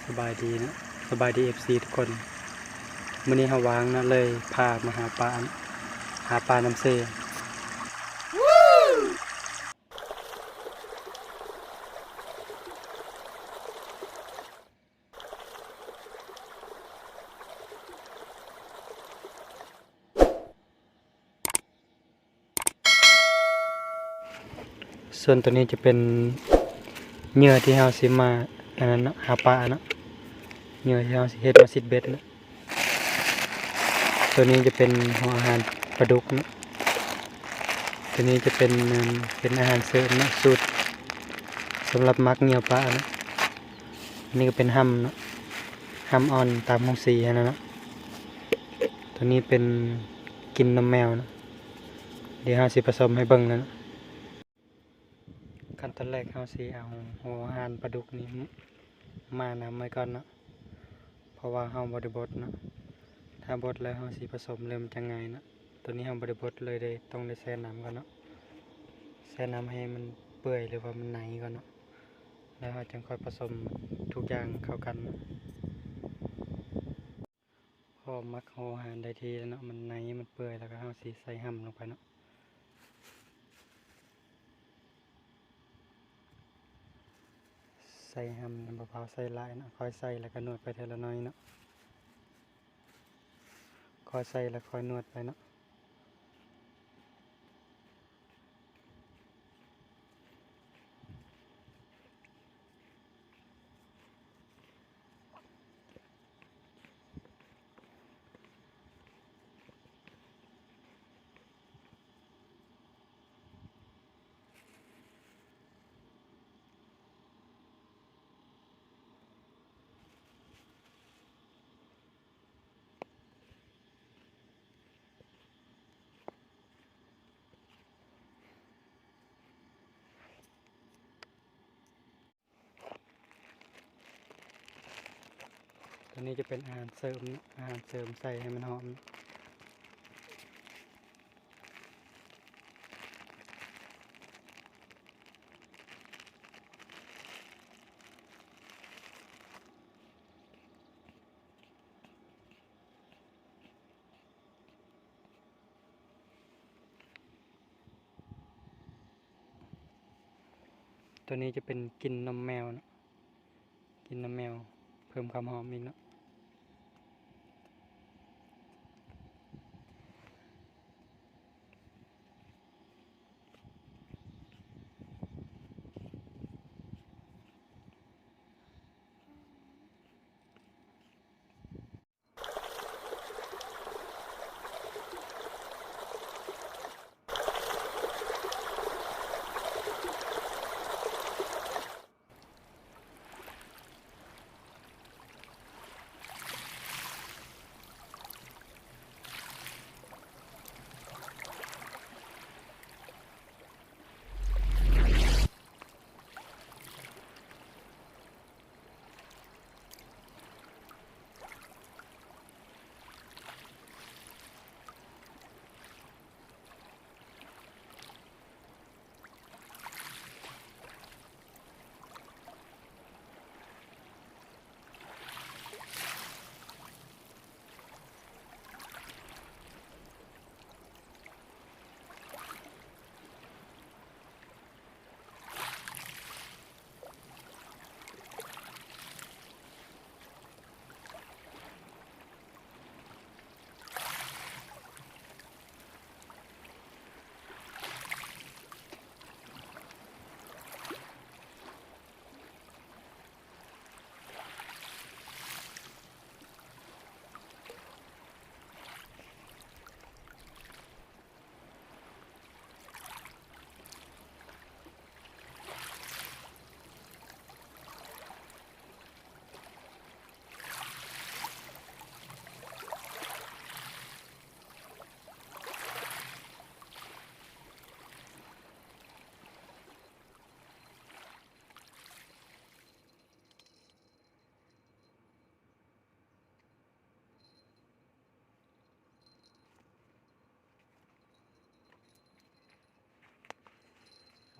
สบายดีนะสบายดีFCทุกคนมื้อนี้เฮาวางนะเลยพามาหาปลาน้ำเซส่วนตัวนี้จะเป็นเหยื่อที่เฮาสิมาอันนั้นเนาะหาปลาเนาะเหยื่อที่เฮาสิเฮ็ดมาซิดเบ็ดเนาะตัวนี้จะเป็นหัวอาหารปลาดุกเนาะตัวนี้จะเป็นอาหารเสริมเนาะสูตรสำหรับมักเหยื่อปลาเนาะอันนี้ก็เป็นห่ำเนาะห่ำอ่อนตามห้องสีอันนั้นเนาะตัวนี้เป็นกินนมแมวเนาะเดี๋ยวเฮาสิผสมให้เบิ่งแล้วเนาะขั้นตอนแรกเฮาสิเอาหัวอาหารปลาดุกนี้มานำไว้ก่อนเนาะเพราะว่าเฮาบ่ได้บดเนาะถ้าบดแล้วเฮาสิผสมเริ่มจังไงเนาะตัวนี้เฮาบ่ได้บดเลยต้องได้แช่น้ำก่อนเนาะแช่น้ำให้มันเปื่อยหรือว่ามันไหนก่อนเนาะแล้วเฮาจึงค่อยผสมทุกอย่างเข้ากันเนาะพอมักหัวอาหารได้ทีแล้วเนาะมันไหนมันเปื่อยแล้วก็เฮาสิใส่ห่ำลงไปเนาะใส่ห่ำบ่พอใส่หลายเนาะค่อยใส่แล้วก็นวดไปทีละน้อยเนาะค่อยใส่แล้วค่อยนวดไปเนาะตัวนี้จะเป็นอาหารเสริมเนาะอาหารเสริมใส่ให้มันหอมเนาะตัวนี้จะเป็นกินนมแมวเนาะกินนมแมวเพิ่มความหอมอีกเนาะ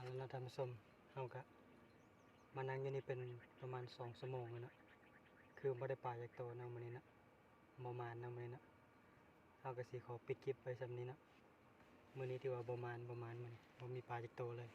เอาละท่านผู้ชมเฮาก็มานั่งอยู่นี่เป็นประมาณ2 ชั่วโมงแล้วเนาะ คือบ่ได้ปลาจักโตเนาะมื้อนี้เนาะบ่มานเนาะมื้อนี้เนาะเฮาก็สิขอปิดคลิปไว้ส่ำนี้เนาะมื้อนี้ถือว่าบ่มานมื้อนี้บ่มีปลาจักโตเลย